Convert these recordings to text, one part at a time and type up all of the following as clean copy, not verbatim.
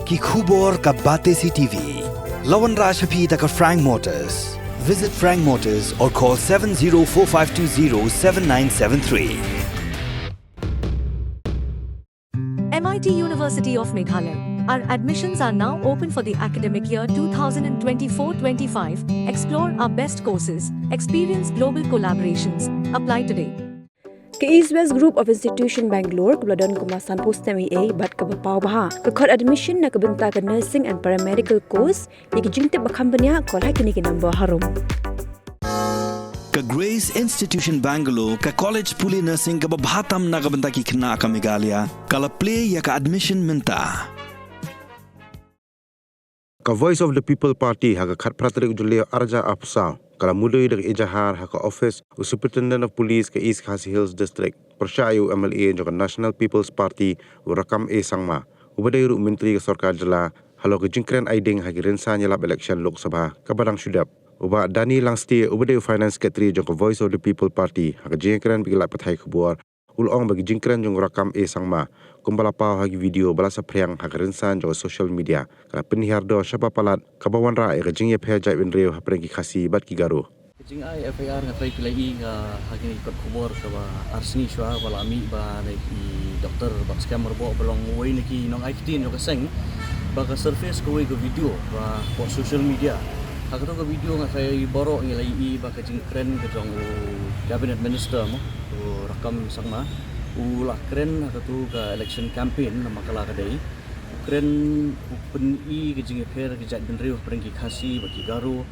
ki khubor ka Bate CTV. Lawan Rajhapi taka Frank Motors. Visit Frank Motors or call 7045207973. MIT University of Meghalaya. Our admissions are now open for the academic year 2024-25. Explore our best courses, experience global collaborations. Apply today. Ke East West Group of Institution Bangalore kebeladon kemasan postem EA bat ke bapau baha ke kod admission na kebenta ke nursing and paramedical course yang jingte bakam benya kol hakini ke number harum. Ka Grace Institution Bangalore ka College Puli Nursing ka babhatam na kabenta ki kena ka Meghalaya kala play ya ka admission menta. Ka Voice of the People Party haka khat pratrik julia arja apsa kala mudoi dak ijahar haka office u Superintendent of Police ka East Khasi Hills District persyayu MLA joka National People's Party u rakam e sangma ubadai ru menteri ka sarkar jala halo ke jingkren aiding hagi rensan yalap election Lok Sabha ka badang syudap uba Dani Langsti ubadai finance secretary joka Voice of the People Party haka jingkren bigila pathai khubuar ulong bagi jingkren jong rakam e sangma kumbala pau hagi video balasa priang haka rensan joka social media kala penihar do syapa palat kabawan ra e jingye phejai bin reu haprengki khasi bat ki garu Jing ai FIR nga try pilai nga hagin ikot kubor ka ba arsni shwa wala ami ba na doktor ba scammer bo belong way niki nong IT no kaseng ba ka surface ko way go video ba po social media hagato ka video nga try boro ngilai i ba ka jing kren ka jong cabinet minister mo to rakam sangma ula kren hagato ka election campaign na makala ka dai kren pen i ka jing fair ka jat bin reu prengki khasi ba ki garu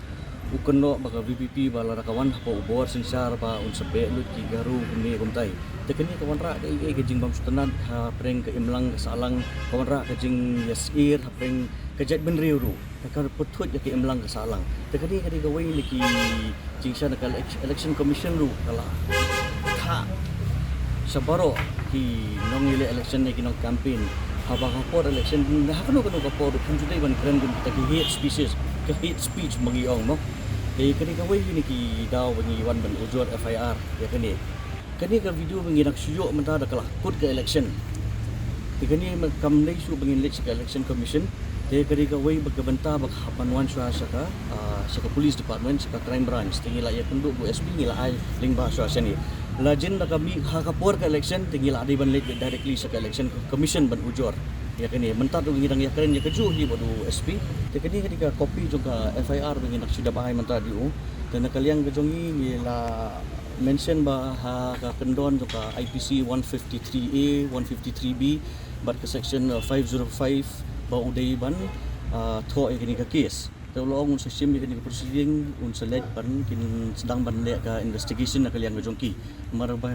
ukenno baka VPP bala rakawan apa ubor singsar pa unsebe lut ki garu kini kumtai tekeni kawan ra ke gejing bam sutenan ha preng ke imlang salang kawan ra ke jing yasir ha preng ke jat ben riu takar putut ya ke imlang ke salang tekeni kadi gawai liki jingsa nakal election commission ru kala tha sabaro ki nong ile election ni kinong campaign haba kapor election ha kanu kapor kunjudai ban kren gun kita ki hate species ke hate speech magiong mo Jadi kini kawai ni ki daw bagi wan ban ujur FIR ya kini ka video bagi nak syuk mentah dah kalah kut ke election kini kam dai su bagi lek ke election commission de kini kawai begebenta bak hapanwan syua saka police department saka crime branch tinggi la ya penduk bu SP ni la ai ling ba syua ni lajin dah kami ha kapor ke election tinggi la di ban lek directly saka election commission ban ujur ya kini mentah tu ngidang ya keren ya kejuh hi bodu SP tekeni ketika kopi juga FIR bagi nak sudah bahai mentah diu dan kalian kejongi ni la mention bah ha ka kendon juga IPC 153A 153B bat ke section 505 ba udai ban tho ini ke case tolong un system ni ke proceeding un select ban kin sedang ban le ka investigation nak kalian kejongki marba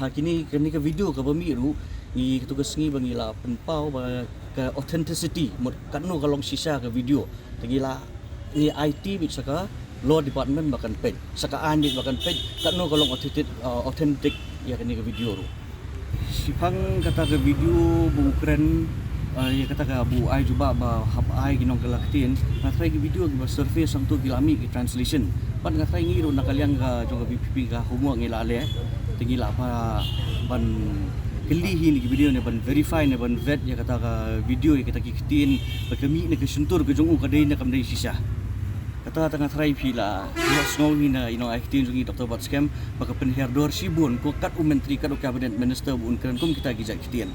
ha kini ke video ka bamiru ni tugas ngi bangila penpau ba ke authenticity mod kanu kalong sisa ke video tingila ni IT bit saka law department bahkan page saka andit bahkan page kanu kalong authentic ya kini ke video ru sipang kata ke video bu keren ya kata ke bu ai juba ba hab ai ginong galaktin na try ke video ke surface sang tu gilami ke translation pan ngatrai ngi ru nakaliang ka jong BPP ka humo ngila ale tingila pa ban kelihi ni video ni ban verify ni ban vet ya kata ka video ya kita kitin bakami ni ke suntur ke jong kadai na kamdai sisa kata tengah try pila yes no hina acting jungi Dr. Bat scam baka penherdor sibun ko kat menteri kat cabinet minister bun keren kum kita gijak kitin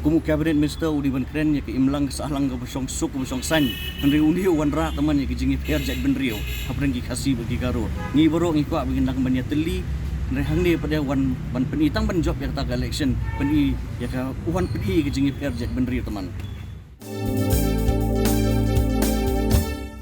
kum cabinet minister udi ban keren ya ke imlang salang ke besong suk besong san henry undi wanra teman ya ke jingi perjat ben rio hapren gi khasi bagi garo ni boro ngi kwa bagi nak banya teli Rehang ni pada wan penitang ban job yang tak election peni ya ka wan peni ke jingi perjet benri teman